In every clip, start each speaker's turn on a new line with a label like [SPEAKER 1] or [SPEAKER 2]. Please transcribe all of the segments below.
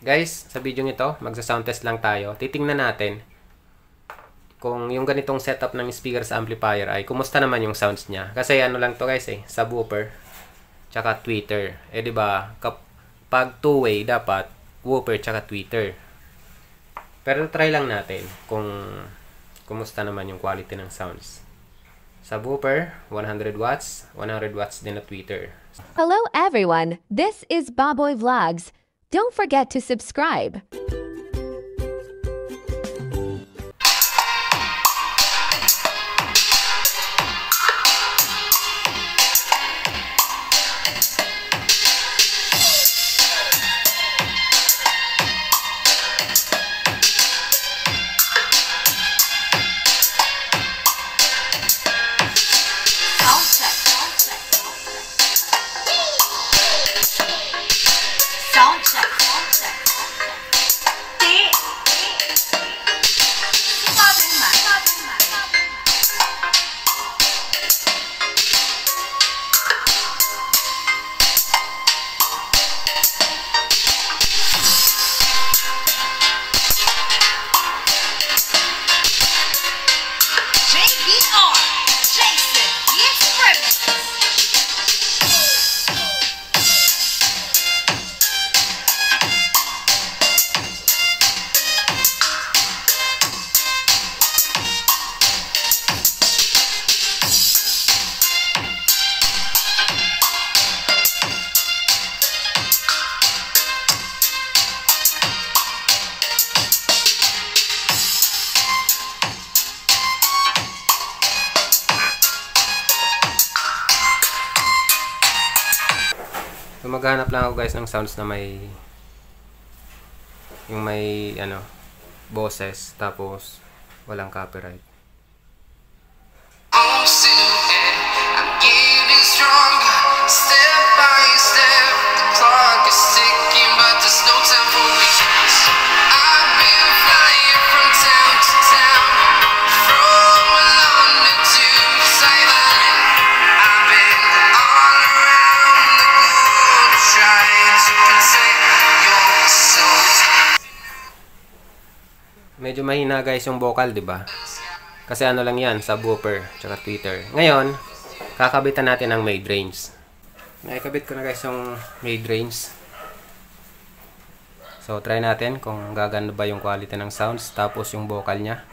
[SPEAKER 1] Guys, sa video nito, magsa-sound test lang tayo. Titingnan natin kung yung ganitong setup ng speaker sa amplifier ay kumusta naman yung sounds niya. Kasi ano lang to guys subwoofer tsaka tweeter. Eh di ba, kapag two-way dapat woofer tsaka tweeter. Pero try lang natin kung kumusta naman yung quality ng sounds. Subwoofer, 100 watts, 100 watts din na tweeter.
[SPEAKER 2] Hello everyone, this is Baboy Vlogs. Don't forget to subscribe.
[SPEAKER 1] So, maghanap lang ako guys ng sounds na may boses tapos walang copyright. Medyo mahina guys yung vocal, 'di ba? Kasi ano lang 'yan, subwoofer, tsaka tweeter. Ngayon, kakabitan natin ang mid-range. Naikabit ko na guys yung mid-range. So, try natin kung gaganda ba yung quality ng sounds tapos yung vocal niya.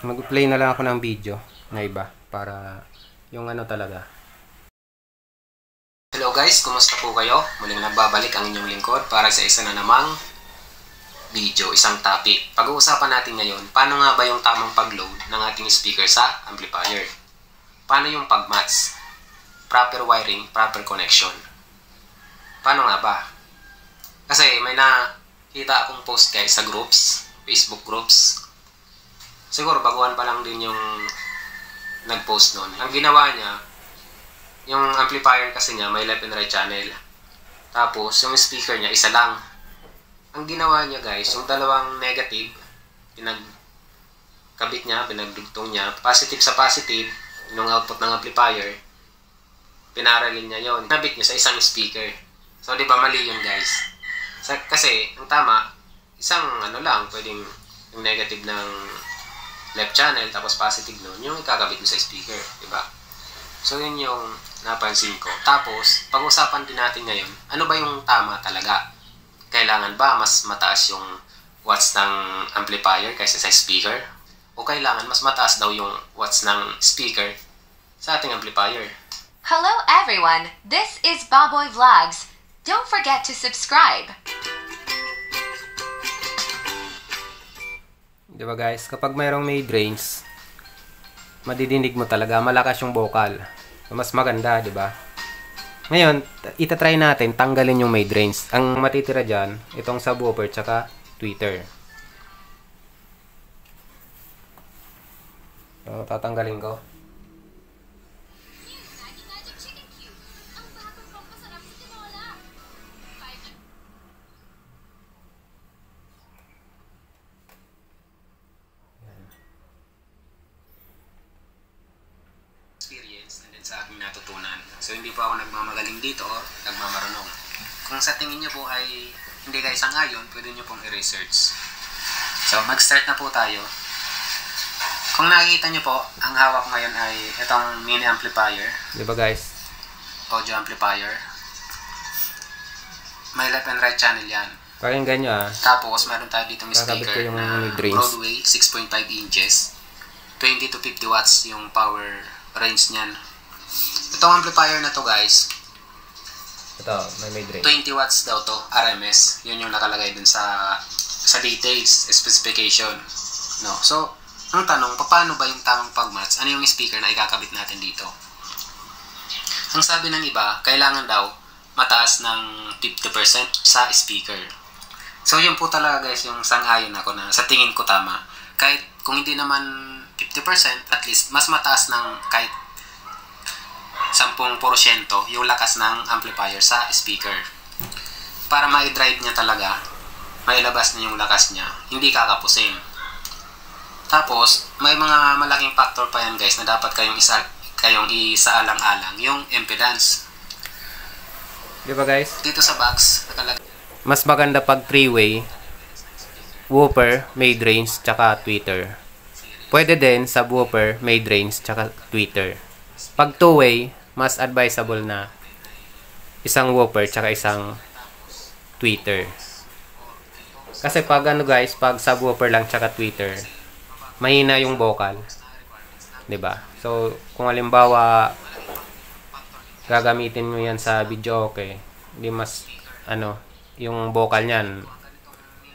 [SPEAKER 1] Mag-play na lang ako ng video na iba para yung talaga. Hello guys, kumusta po kayo? Muling nagbabalik ang inyong lingkod para sa isa na namang video, isang topic. Pag-uusapan natin ngayon, paano nga ba yung tamang pag-load ng ating speaker sa amplifier? Paano yung pag-match? Proper wiring, proper connection. Paano nga ba? Kasi may nakita akong post guys sa groups, Facebook groups. Siguro baguhan pa lang din yung nag-post nun. Ang ginawa niya, yung amplifier kasi niya may left and right channel. Tapos yung speaker niya isa lang. Ang ginawa niya guys, yung dalawang negative, pinagkabit niya, pinagdugtong niya, positive sa positive, yung output ng amplifier, pinaralin niya yon. Nabit niya sa isang speaker. So di ba mali yun guys? Kasi ang tama, isang lang, pwedeng yung negative ng left channel tapos positive nun, yung ikakabit mo sa speaker, di ba? So yun yung napansin ko. Tapos pag-usapan din natin ngayon, ano ba yung tama talaga? Kailangan ba mas mataas yung watts ng amplifier kaysa sa speaker? O kailangan mas mataas daw yung watts ng speaker sa ating amplifier?
[SPEAKER 2] Hello everyone, this is Baboy Vlogs. Don't forget to subscribe.
[SPEAKER 1] Diba guys, kapag mayroong mid-range, madidinig mo talaga, malakas yung vocal. Mas maganda, diba? Ngayon, itatry natin tanggalin yung mid-range. Ang matitira dyan, itong subwoofer tsaka tweeter. So, tatanggalin ko. So hindi po ako nagmamagaling dito o nagmamarunong. Kung sa tingin nyo po ay hindi kayo sang-ayon, pwede nyo pong i-research. So mag-start na po tayo. Kung nakikita nyo po, ang hawak ngayon ay itong mini amplifier.
[SPEAKER 3] Di ba guys?
[SPEAKER 1] Audio amplifier. May left and right channel yan.
[SPEAKER 3] Pakinggan nyo
[SPEAKER 1] Tapos meron tayo dito
[SPEAKER 3] Kakabit ko
[SPEAKER 1] speaker
[SPEAKER 3] yung
[SPEAKER 1] na
[SPEAKER 3] mid-range.
[SPEAKER 1] Broadway 6.5 inches. 20 to 50 watts yung power range niyan. Itong amplifier na to guys,
[SPEAKER 3] Ito, may mid-range.
[SPEAKER 1] 20 watts daw to, RMS. Yun yung nakalagay dun sa details, specification. No. So, ang tanong, paano ba yung tamang pag-match? Ano yung speaker na ikakabit natin dito? Ang sabi ng iba, kailangan daw mataas ng 50% sa speaker. So, yun po talaga guys, yung sang-ayon ako na sa tingin ko tama. Kahit kung hindi naman 50%, at least mas mataas ng kahit 10% yung lakas ng amplifier sa speaker. Para ma-drive niya talaga, mailabas niya yung lakas niya, hindi kakapusin. Tapos, may mga malaking factor pa yan guys na dapat kayong isaalang-alang, yung impedance.
[SPEAKER 3] Di ba guys?
[SPEAKER 1] Dito sa box, nakalagay.
[SPEAKER 3] Mas maganda pag 3-way, woofer, mid-range, tsaka tweeter. Pwede din subwoofer, mid-range, tsaka tweeter. Pag 2-way, mas advisable na isang woofer, tsaka isang tweeter. Kasi pag ano guys, pag subwoofer lang, tsaka tweeter, mahina yung vocal. 'Di ba? So, kung halimbawa gagamitin mo 'yan sa video okay, hindi mas yung vocal niyan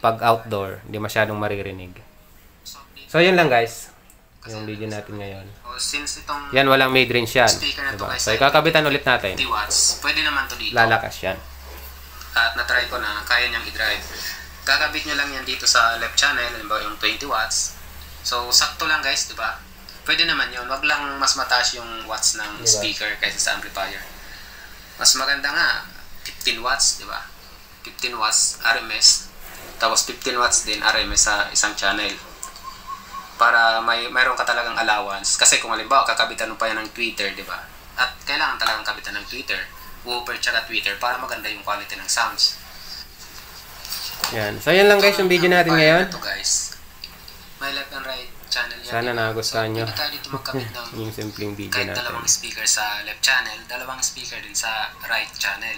[SPEAKER 3] pag outdoor, hindi masyadong maririnig. So, yun lang guys. Yung video natin ngayon.
[SPEAKER 1] Since itong
[SPEAKER 3] Yan, walang mid-range yan.
[SPEAKER 1] speaker na to
[SPEAKER 3] Diba?
[SPEAKER 1] guys,
[SPEAKER 3] So, ikakabitan ulit natin.
[SPEAKER 1] 50 watts, pwede naman to dito.
[SPEAKER 3] Lalakas yan.
[SPEAKER 1] At na-try ko na, kaya niyang i-drive. Kakabit nyo lang yan dito sa left channel, halimbawa yung 20 watts. So, sakto lang guys, di ba? Pwede naman yun. Wag lang mas mataas yung watts ng
[SPEAKER 3] Diba?
[SPEAKER 1] speaker kaysa sa amplifier. Mas maganda nga, 15 watts, di ba? 15 watts RMS. Tapos 15 watts din RMS sa isang channel. Para mayroon ka talagang allowance. Kasi kung halimbawa, kakabitan mo pa yan ng tweeter, di ba? At kailangan talagang kabitan ng tweeter, woofer tsaka tweeter para maganda yung quality ng sounds.
[SPEAKER 3] Yan. So, yan lang guys yung video natin ngayon.
[SPEAKER 1] Ito guys, may left and right channel yan.
[SPEAKER 3] Sana nagustuhan nyo.
[SPEAKER 1] Pwede tayo dito magkabit ng
[SPEAKER 3] Yung simpleng video
[SPEAKER 1] kahit
[SPEAKER 3] natin.
[SPEAKER 1] dalawang speaker sa left channel, dalawang speaker din sa right channel.